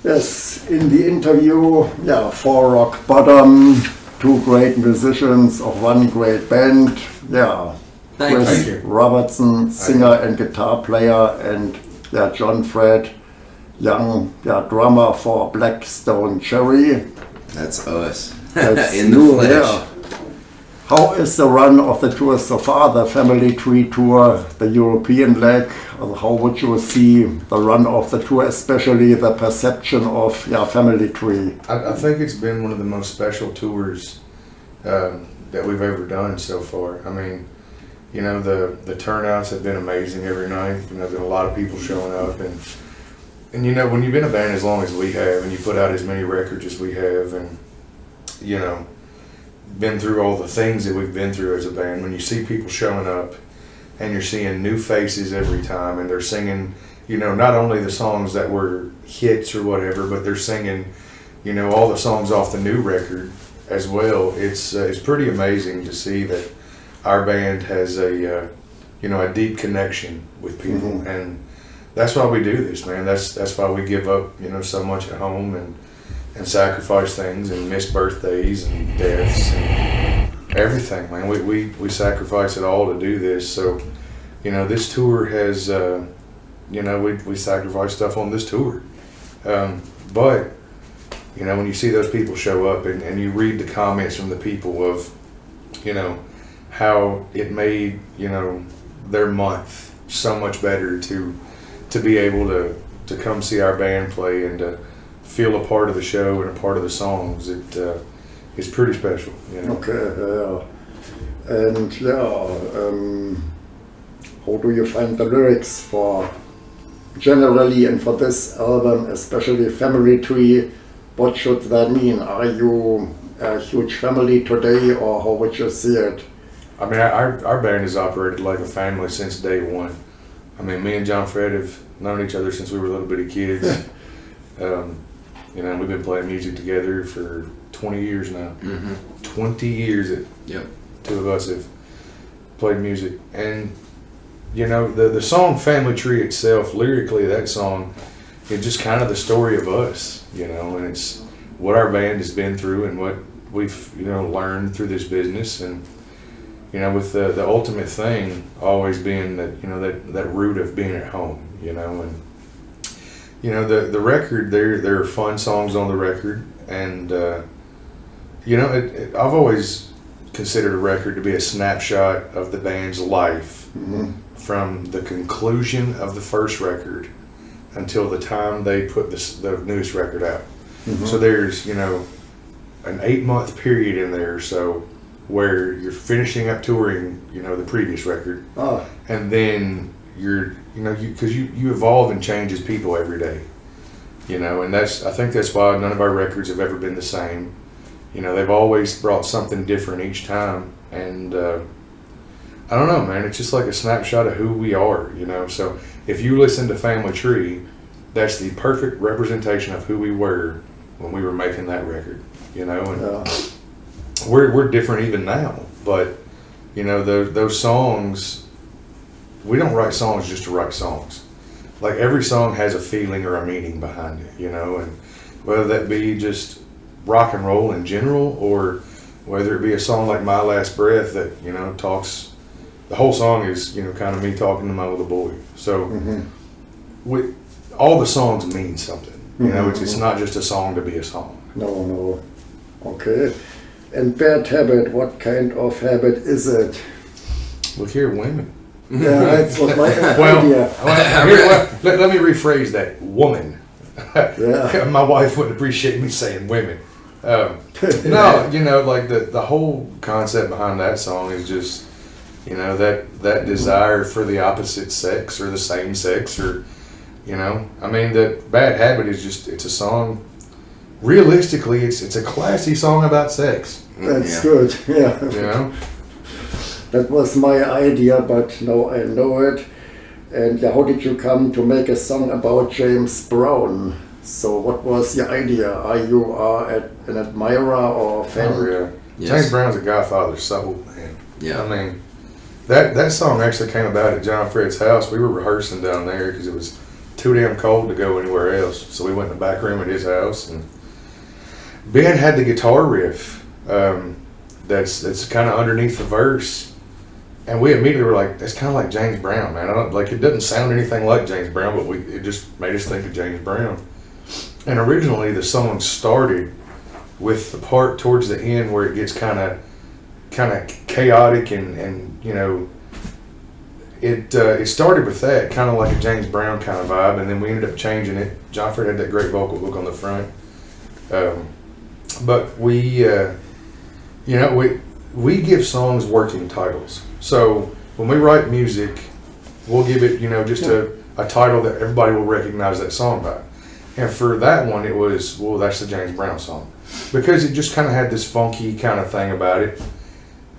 Yes, in the interview, for Rock Bottom, two great musicians of one great band. Thank Chris you. Robertson, singer and guitar player, and John Fred Young, drummer for Blackstone Cherry. That's us. That's In the you, flesh. How is the run of the tour so far, the Family Tree Tour, the European leg? How would you see the run of the tour, especially the perception of Family Tree? I think it's been one of the most special tours that we've ever done so far. I mean, you know, the turnouts have been amazing every night. You know, there's been a lot of people showing up, and you know, when you've been a band as long as we have, and you put out as many records as we have, and you know, been through all the things that we've been through as a band, when you see people showing up and you're seeing new faces every time, and they're singing, you know, not only the songs that were hits or whatever, but they're singing, you know, all the songs off the new record as well. It's pretty amazing to see that our band has a you know, a deep connection with people, and that's why we do this, man. That's why we give up, you know, so much at home and sacrifice things and miss birthdays and deaths and everything, man. We sacrifice it all to do this. So, you know, this tour has, you know, we sacrifice stuff on this tour. But, you know, when you see those people show up and you read the comments from the people of, you know, how it made, you know, their month so much better to be able to come see our band play and to feel a part of the show and a part of the songs, it's pretty special, you know. Okay, and how do you find the lyrics for generally and for this album, especially Family Tree? What should that mean? Are you a huge family today, or how would you see it? I mean, our band has operated like a family since day one. I mean, me and John Fred have known each other since we were little bitty kids. You know, we've been playing music together for 20 years now. 20 years that two of us have played music. And, you know, the song Family Tree itself, lyrically, that song is just kind of the story of us, you know, and it's what our band has been through and what we've, you know, learned through this business. And, you know, with the ultimate thing always being that, you know, that root of being at home, you know, and, you know, the record, there are fun songs on the record, and, you know, I've always considered a record to be a snapshot of the band's life from the conclusion of the first record until the time they put the newest record out. So there's, you know, an 8-month period in there or so where you're finishing up touring, you know, the previous record, and then you're, you know, because you evolve and change as people every day, you know, and I think that's why none of our records have ever been the same. You know, they've always brought something different each time, and I don't know, man, it's just like a snapshot of who we are, you know. So if you listen to Family Tree, that's the perfect representation of who we were when we were making that record, you know, and we're different even now, but, you know, those songs, we don't write songs just to write songs. Like, every song has a feeling or a meaning behind it, you know, and whether that be just rock and roll in general, or whether it be a song like My Last Breath that, you know, the whole song is, you know, kind of me talking to my little boy. So all the songs mean something, you know, it's not just a song to be a song. No. Okay. And Bad Habit, what kind of habit is it? Look here, women. Yeah, that's what my idea. Let me rephrase that. Woman. Yeah. My wife would appreciate me saying women. No, you know, like the whole concept behind that song is just, you know, that desire for the opposite sex or the same sex, or, you know, I mean, the Bad Habit is just, it's a song. Realistically, it's a classy song about sex. That's good. Yeah. You know. That was my idea, but now I know it. And how did you come to make a song about James Brown? So what was your idea? Are you an admirer or a fan? Oh, yeah. Yes. James Brown's a Godfather soul, man. Yeah. I mean, that song actually came about at John Fred's house. We were rehearsing down there because it was too damn cold to go anywhere else. So we went in the back room at his house, and Ben had the guitar riff that's kind of underneath the verse. And we immediately were like, it's kind of like James Brown, man. I don't like, it doesn't sound anything like James Brown, but it just made us think of James Brown. And originally the song started with the part towards the end where it gets kind of chaotic and you know, it started with that, kind of like a James Brown kind of vibe, and then we ended up changing it. John Fred had that great vocal hook on the front. But we, you know, we give songs working titles. So when we write music, we'll give it, you know, just a title that everybody will recognize that song by. And for that one, it was, well, that's the James Brown song. Because it just kind of had this funky kind of thing about it.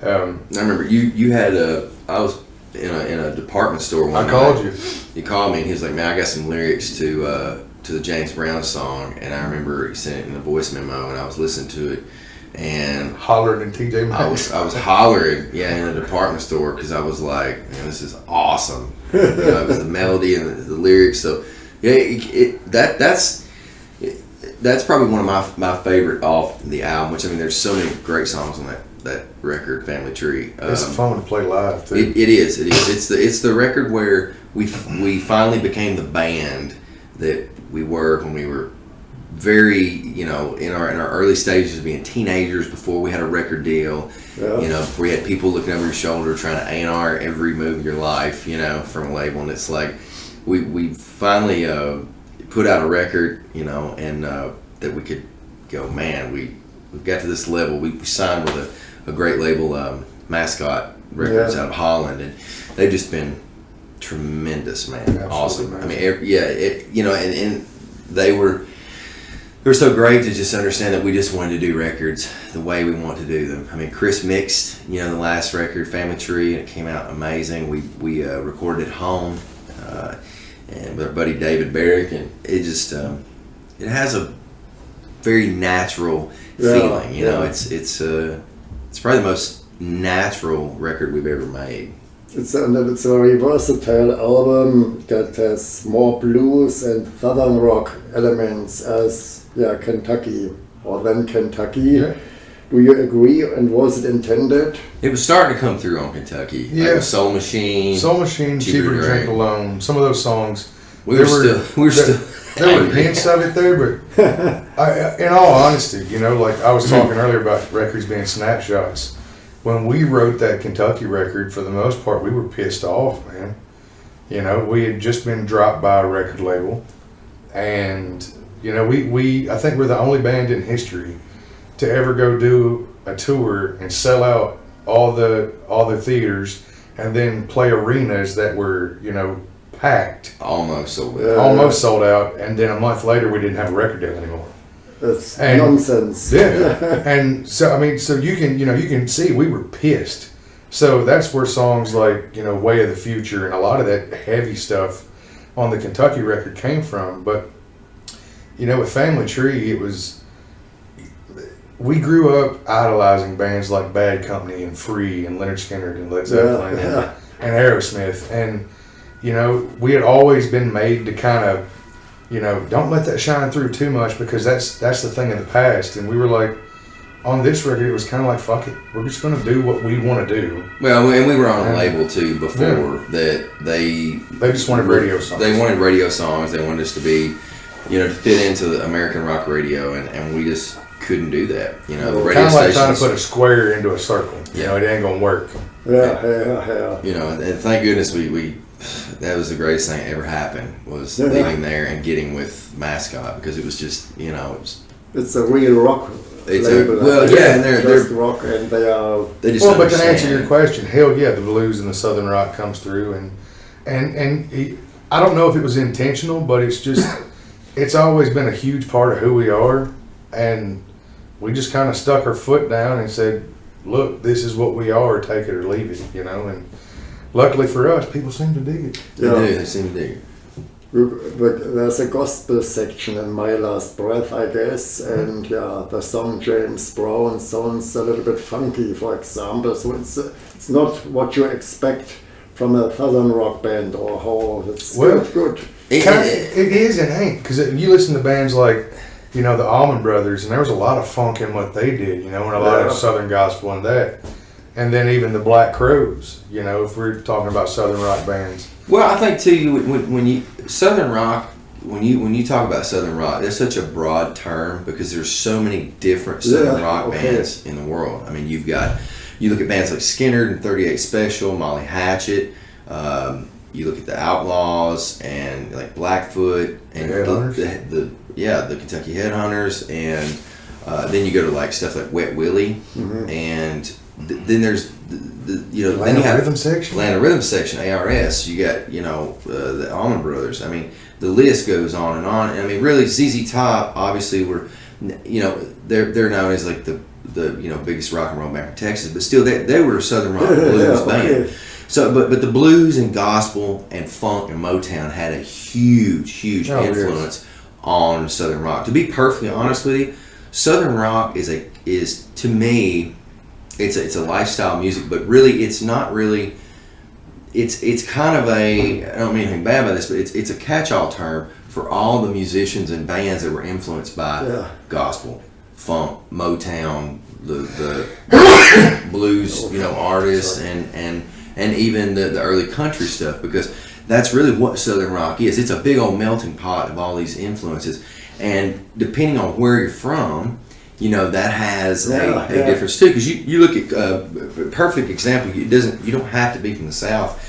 I remember you had I was in a department store one I called night. you. You called me and he was like, man, I got some lyrics to the James Brown song. And I remember he sent it in a voice memo and I was listening to it. And Hollered in TJ Maxx. I was hollering, in a department store because I was like, man, this is awesome. You know, it was the melody and the lyrics. So, that's probably one of my favorite off the album. Which I mean, there's so many great songs on that record, Family Tree. It's fun to play live too. It is. It's the record where we finally became the band that we were when we were very, you know, in our early stages of being teenagers before we had a record deal. Yeah. You know, before we had people looking over your shoulder trying to A&R every move of your life, you know, from a label. And it's like we finally put out a record, you know, and that we could go, man, we've got to this level. We signed with a great label, Mascot Records out of Holland, and they've just been tremendous, man. Absolutely, awesome. man. I mean, you know, and they were so great to just understand that we just wanted to do records the way we want to do them. I mean, Chris mixed, you know, the last record, Family Tree, and it came out amazing. We recorded at home, and with our buddy David Barrick, and it just it has a very natural feeling. You know, it's probably the most natural record we've ever made. It's a very versatile album that has more blues and southern rock elements as Kentucky or then Kentucky. Yeah. Do you agree? And was it intended? It was starting to come through on Kentucky. Yeah. Like Soul Machine. Soul Machine, Cheaper to Drink Alone. Some of those songs. We were still. There were hints of it there, but in all honesty, you know, like I was talking earlier about records being snapshots. When we wrote that Kentucky record, for the most part, we were pissed off, man. You know, we had just been dropped by a record label, and you know, I think we're the only band in history to ever go do a tour and sell out all the theaters, and then play arenas that were, you know, packed, Almost sold out, and then a month later we didn't have a record deal anymore. That's And- nonsense. Yeah, and so I mean, so you can see we were pissed. So that's where songs like, you know, Way of the Future and a lot of that heavy stuff on the Kentucky record came from. But you know, with Family Tree, we grew up idolizing bands like Bad Company and Free and Leonard Skinner and Led Zeppelin and Aerosmith, and you know, we had always been made to kind of, you know, don't let that shine through too much because that's the thing in the past. And we were like, on this record, it was kind of like, fuck it, we're just going to do what we want to do. Well, and we were on a label too before that they just wanted radio songs. They wanted radio songs. They wanted us to be, you know, to fit into the American rock radio, and we just couldn't do that. You know, the radio kind of like stations. trying to put a square into a circle. You know, it ain't going to work. Yeah. You know, and thank goodness we that was the greatest thing that ever happened was leaving there and getting with Mascot, because it was just, you know, It's a real rock It's label. and they're just rock, and they just well, but to understand. answer your question, hell yeah, the blues and the southern rock comes through, and I don't know if it was intentional, but it's just it's always been a huge part of who we are, and we just kind of stuck our foot down and said, look, this is what we are, take it or leave it, you know. And luckily for us, people seem to dig it. They seem to dig it. But there's a gospel section in My Last Breath, I guess, and the song James Brown sounds a little bit funky, for example. So it's not what you expect from a southern rock band, or how it's good. It is and ain't, because you listen to bands like, you know, the Allman Brothers, and there was a lot of funk in what they did, you know, and a lot of Southern gospel in that. And then even the Black Crowes, you know, if we're talking about Southern rock bands. Well, I think too, when you Southern rock, when you talk about Southern rock, it's such a broad term because there's so many different Southern rock bands in the world. I mean, you look at bands like Skinner and 38 Special, Molly Hatchet. You look at the Outlaws and like Blackfoot and the Kentucky Headhunters, and then you go to like stuff like Wet Willie, and then there's then you have Rhythm Section, Atlanta Rhythm Section, ARS. You got the Allman Brothers. I mean, the list goes on and on. And I mean, really, ZZ Top obviously they're known as like the biggest rock and roll band from Texas, but still they were a Southern rock and blues band. So, but the blues and gospel and funk and Motown had a huge influence on Southern rock. To be perfectly honest with you, Southern rock is to me, it's a lifestyle music, but really it's not really. It's kind of I don't mean anything bad by this, but it's a catch-all term for all the musicians and bands that were influenced by gospel, funk, Motown, the blues, artists and even the early country stuff, because that's really what Southern rock is. It's a big old melting pot of all these influences, and depending on where you're from, that has a difference too. Because you look at a perfect example. You don't have to be from the South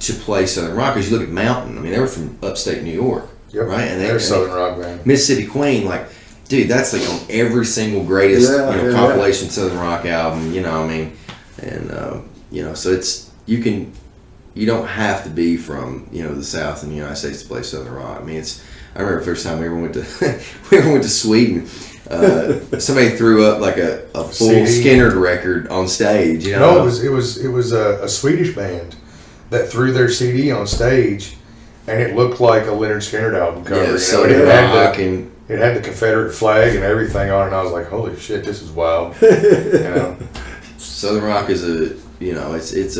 to play Southern rock. Because you look at Mountain. I mean, they were from upstate New York, right? And they're Southern rock band. Mississippi Queen, like, dude, that's like on every single greatest compilation Southern rock album. So it's you don't have to be from the South in the United States to play Southern rock. I mean, I remember the first time we ever went to Sweden. Somebody threw up like a full CD. Skinner record on stage. No, it was a Swedish band that threw their CD on stage, and it looked like a Leonard Skinner album cover. It had the Confederate flag and everything on it, and I was like, "Holy shit, this is wild!" Southern rock is it's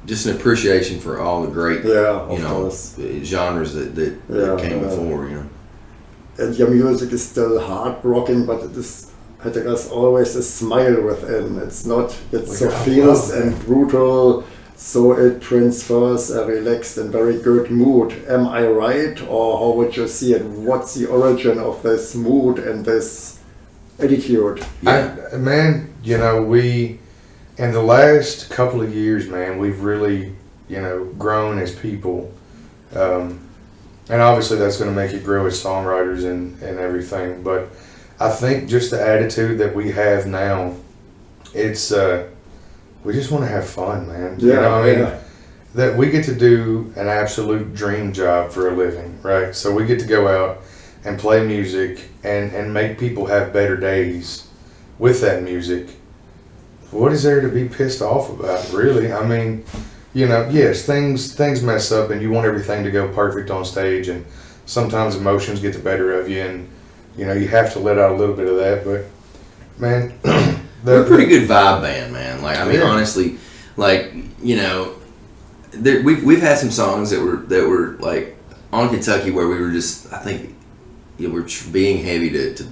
just an appreciation for all the great genres that came before. And your music is still hard rocking, but it is, I think, there's always a smile within. It's so fierce and brutal, so it transfers a relaxed and very good mood. Am I right, or how would you see it? What's the origin of this mood and this attitude? We, in the last couple of years, man, we've really, grown as people. And obviously that's going to make you grow as songwriters and everything. But I think just the attitude that we have now, it's we just want to have fun, man. That we get to do an absolute dream job for a living, right? So we get to go out and play music and make people have better days with that music. What is there to be pissed off about, really? I mean, yes, things mess up and you want everything to go perfect on stage, and sometimes emotions get the better of you, and you have to let out a little bit of that. But man, we're a pretty good vibe band, man. Like, I mean, honestly, like, we've had some songs that were like on Kentucky where we were just, I think, we're being heavy to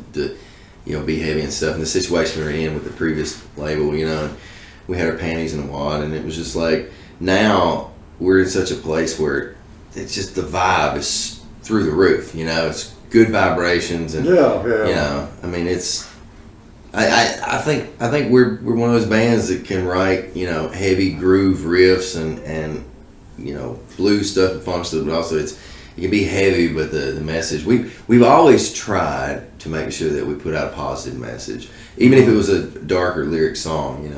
be heavy and stuff. And the situation we were in with the previous label, we had our panties in a wad, and it was just like, now we're in such a place where it's just the vibe is through the roof. It's good vibrations, and I mean, it's. I think we're one of those bands that can write heavy groove riffs and blues stuff and funk stuff, but also it can be heavy, but the message we've always tried to make sure that we put out a positive message, even if it was a darker lyric song.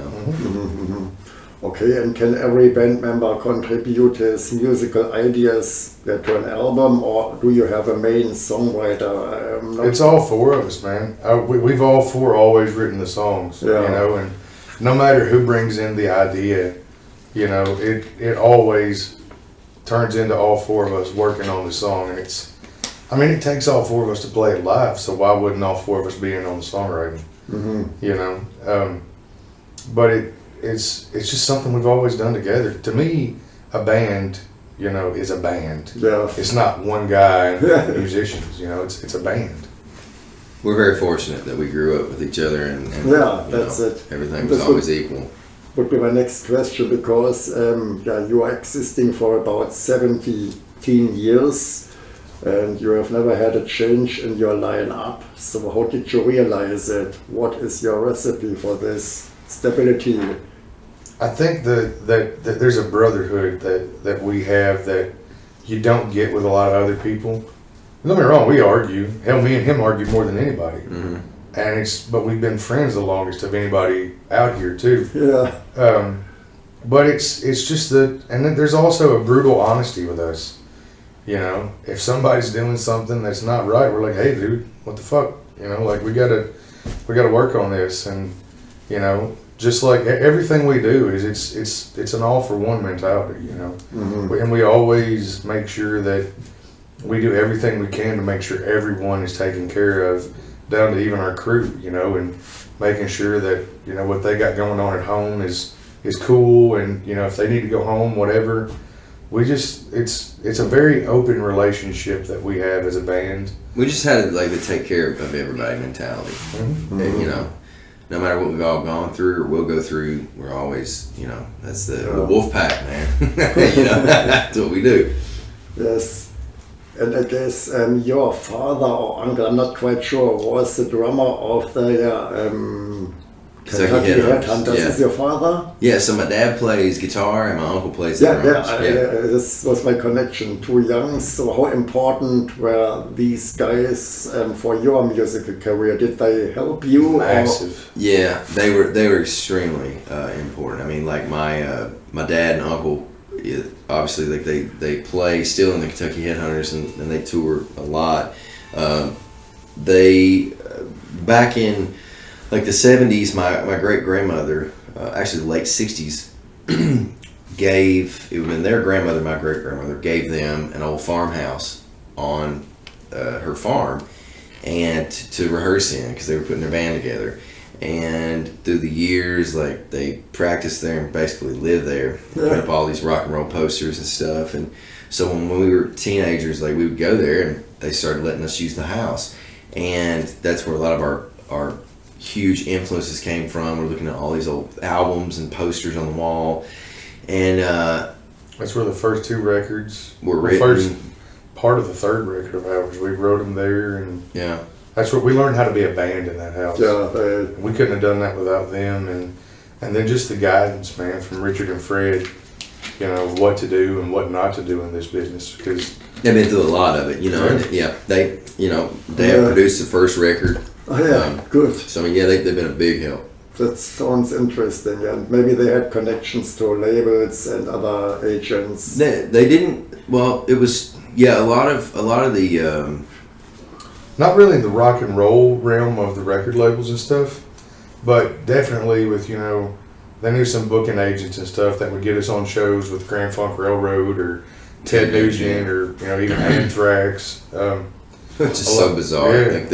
Okay, and can every band member contribute his musical ideas to an album, or do you have a main songwriter? It's all four of us, man. We've all four always written the songs, and no matter who brings in the idea, it always turns into all four of us working on the song, and it takes all four of us to play it live, so why wouldn't all four of us be in on the songwriting? But it's just something we've always done together. To me, a band, you know, is a band. Yeah. It's not one guy and musicians, you know, it's a band. We're very fortunate that we grew up with each other and Yeah, you that's know, it. everything was That's always equal. Would be my next question, because you are existing for about 17 years and you have never had a change in your lineup. So how did you realize it? What is your recipe for this stability? I think that there's a brotherhood that we have that you don't get with a lot of other people. Don't get me wrong, we argue. Hell, me and him argue more than anybody. Mm-hmm. But we've been friends the longest of anybody out here too. Yeah. But it's just that, and then there's also a brutal honesty with us. You know, if somebody's doing something that's not right, we're like, hey, dude, what the fuck? You know, like we gotta work on this, and you know, just like everything we do is it's an all for one mentality. You know, Mm-hmm. and we always make sure that we do everything we can to make sure everyone is taken care of, down to even our crew. You know, and making sure that you know what they got going on at home is cool, and you know if they need to go home, whatever. We just it's a very open relationship that we have as a band. We just had like the take care of everybody mentality. Mm-hmm. And, you know, no matter what we've all gone through or will go through, we're always, you know, that's the wolf pack, man. You know, that's what we do. Yes. And I guess your father or uncle, I'm not quite sure, was the drummer of the Kentucky Headhunters. Yeah. Is your father? Yeah, so my dad plays guitar and my uncle plays the Yeah, drums. this was my connection. Two young. So how important were these guys for your musical career? Did they help you? Massive. Yeah, they were extremely important. I mean, like my dad and uncle, obviously, like they play still in the Kentucky Headhunters and they tour a lot. They back in like the 70s, my great grandmother, actually the late 60s, it would have been their grandmother, my great grandmother, gave them an old farmhouse on her farm and to rehearse in because they were putting their band together. And through the years, like they practiced there and basically lived there, put up all these rock and roll posters and stuff. And so when we were teenagers, like we would go there and they started letting us use the house. And that's where a lot of our huge influences came from. We're looking at all these old albums and posters on the wall. And That's where the first two records were the written. first part of the third record of ours. We wrote them there, and Yeah. that's where we learned how to be a band in that house. Yeah, We couldn't have done that without them, and then just the guidance, man, from Richard and Fred, you know, what to do and what not to do in this business. Because They've been through a lot of it, you know. And, yeah, they have Yeah. produced the first record. oh, yeah, good. So I mean, yeah, they've been a big help. That sounds interesting. And maybe they had connections to labels and other agents. They didn't. Well, it was a lot of the. not really in the rock and roll realm of the record labels and stuff, but definitely with, you know, they knew some booking agents and stuff that would get us on shows with Grand Funk Railroad or Ted Nugent or, you know, even Anthrax. It's just so bizarre. Yeah. Like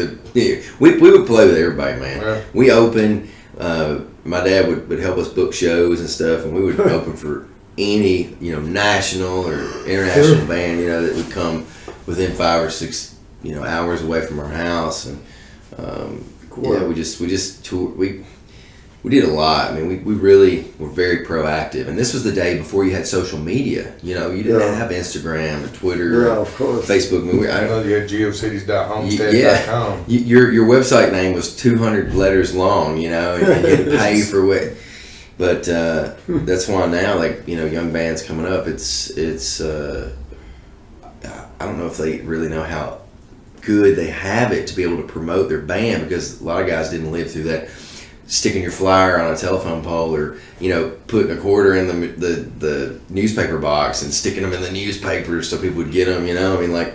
we would play with everybody, man. Yeah. We opened. My dad would help us book shows and stuff, and we would open for any national or international band that would come within 5 or 6 hours away from our house, and Cool. yeah, we just toured. We did a lot. I mean, we really were very proactive, and this was the day before you had social media. You didn't Yeah. have Instagram or Twitter, Yeah, or of course. Facebook. I mean, I know you had geocities.homestead.com. yeah, your website name was 200 letters long, and you had to pay for what. But that's why now, like young bands coming up, it's I don't know if they really know how good they have it to be able to promote their band, because a lot of guys didn't live through that. Sticking your flyer on a telephone pole, or putting a quarter in the newspaper box and sticking them in the newspaper so people would get them. I mean, like,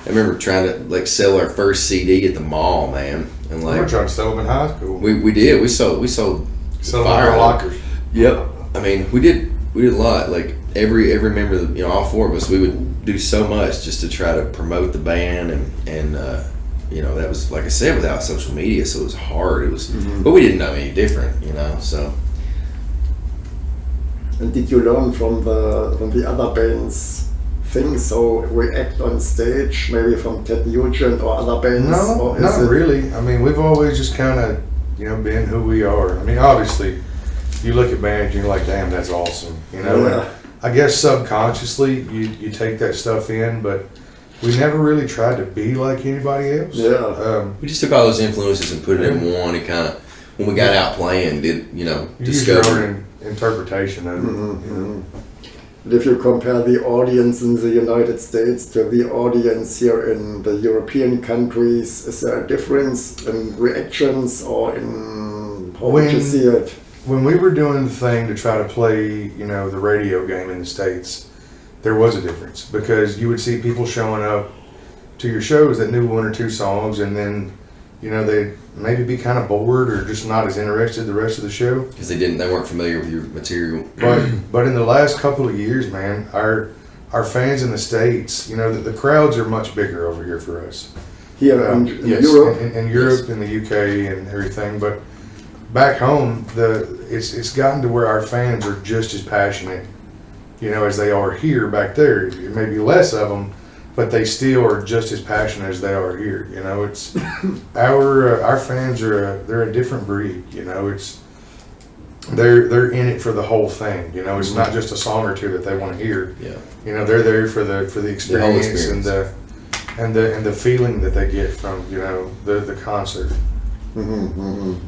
I remember trying to sell our first CD at the mall, man, and We were trying to sell them in high school. we did. We sold Sell them in fire our lockers. Yep. I mean, we did a lot. Like every member of all 4 of us, we would do so much just to try to promote the band, and that was, like I said, without social media, so it was hard. It was, but we didn't know any different, so. And did you learn from the other bands things how react on stage, maybe from Ted Nugent or other bands? No, or is not it- really. I mean, we've always just kind of, been who we are. I mean, obviously, you look at bands, you're like, damn, that's awesome. And Yeah. I guess subconsciously, you take that stuff in, but we never really tried to be like anybody else. Yeah. We just took all those influences and put it in one, and kind of when we got out playing, You use your discovered. own interpretation of it. And if you compare the audience in the United States to the audience here in the European countries, is there a difference in reactions or in how would you When- see it? When we were doing the thing to try to play, the radio game in the States, there was a difference because you would see people showing up to your shows that knew one or two songs, and then, they'd maybe be kind of bored or just not as interested the rest of the show. Because they weren't familiar with your material. But in the last couple of years, man, our fans in the States, the crowds are much bigger over here for us. Here in Yes, Europe? in Europe, in the UK, and everything. But back home, it's gotten to where our fans are just as passionate, as they are here. Back there, it may be less of them, but they still are just as passionate as they are here. It's our fans they're a different breed. It's they're in it for the whole thing. It's not just a song or two that they want to hear. Yeah. They're there for the experience, experience. and the feeling that they get from the concert.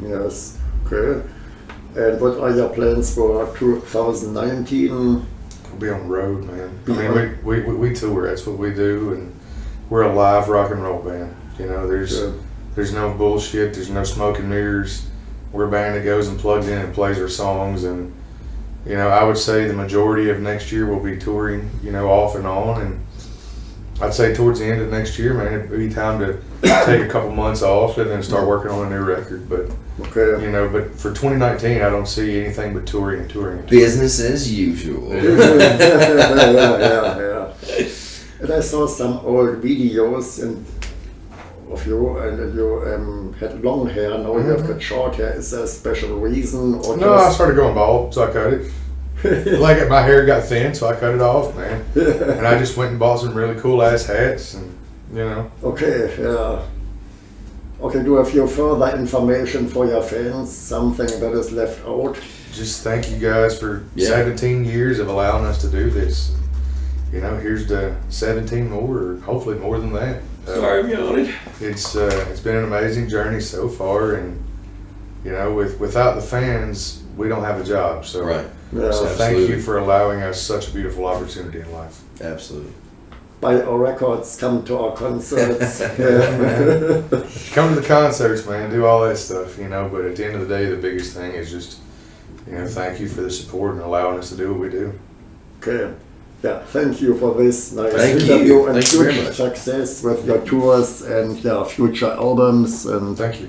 Yes, okay. And what are your plans for 2019? We'll be on the road, man. I mean, we tour. That's what we do, and we're a live rock and roll band. There's no bullshit. There's no smoke and mirrors. We're a band that goes and plugs in and plays our songs, and I would say the majority of next year we'll be touring, off and on, and I'd say towards the end of next year, man, it'd be time to take a couple months off and then start working on a new record. But Okay. but for 2019, I don't see anything but touring and touring. And touring. Business as usual. yeah. And I saw some old videos of you, and you had long hair. Now you have got short hair. Is there a special reason, or No, I just started going bald, so I cut it. Like my hair got thin, so I cut it off, man. And I just went and bought some really cool ass hats, and Okay, yeah. Okay, do you have your further information for your fans? Something that is left out? just thank you guys for Yeah. 17 years of allowing us to do this. Here's the 17 more, or hopefully more than that. Sorry, I'm yawning. It's been an amazing journey so far, and without the fans, we don't have a job. So, Right. Yeah. so thank Absolutely. you for allowing us such a beautiful opportunity in life. Absolutely. Buy our records, come to our concerts. Come to the concerts, man. Do all that stuff, But at the end of the day, the biggest thing is just, thank you for the support and allowing us to do what we do. Okay. Yeah, thank you for this nice Thank you. interview and Thank you very huge much. success with your tours and your future albums. And Thank you.